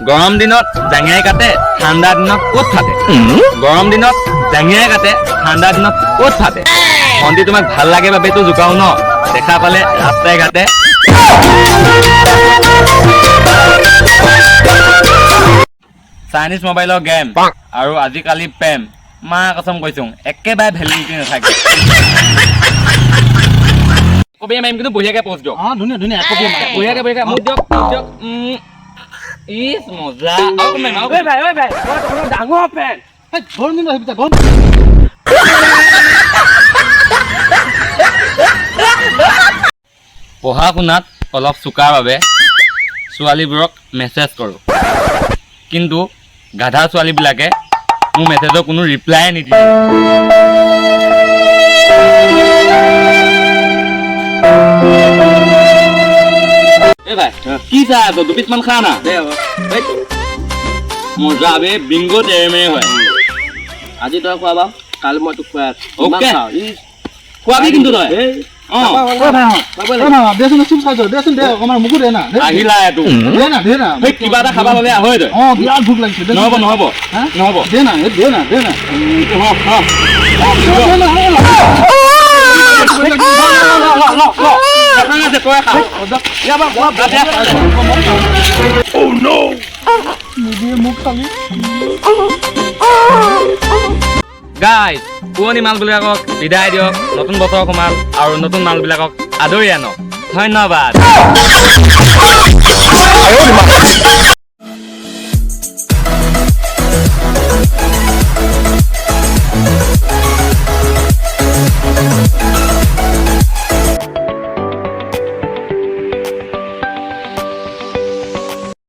গৰম দিনত জাঙিয়াই কাটে ঠাণ্ডা দিনত ক'ত ফাটে গৰম দিনত জাঙিয়াই কাটে ঠাণ্ডা দিনত ক'ত ফাটে ভণ্টি তোমাক ভাল লাগে বাবেতো জোকাও ন দেখা পালে ৰাস্তাই ঘাটে চাইনিজ মোবাইলৰ গেম আৰু আজিকালি প্ৰেম মা কচম কৈছো একেবাৰে ভেলিডিটি নাথাকে কবি মাৰিম কিন্তু বঢ়িয়াকে পষ্ট দিয়ক ধুনীয়া ধুনীয়া কবি বঢ়িয়াকে মোক দিয়ক ইস মজা ডাঙৰ ফেন ঘৰ দিন আহিবি ঘৰ পঢ়া শুনাত অলপ চোকাৰ বাবে ছোৱালীবোৰক মেছেজ কৰোঁ কিন্তু গাধা ছোৱালীবিলাকে মোৰ মেছেজৰ কোনো ৰিপ্লাই নিদিয়ে এ ভাই কি চাই আছ দুপিছমান খা না মজা বে বিংগো তেৰেমে হয় আজি তই খোৱাবা কালি মই তোক খুৱাই অ'কে খোৱাবি কিন্তু তই আহিলা এইটো কিবা এটা খাবা ল'লে আহৈ তই ভোক লাগিছে নহ'ব নহ'ব নহ'ব গাইজ পুৰণি মালবিলাকক বিদায় দিয়ক নতুন বছৰ সোমাল আৰু নতুন মালবিলাকক আদৰি আনক ধন্যবাদ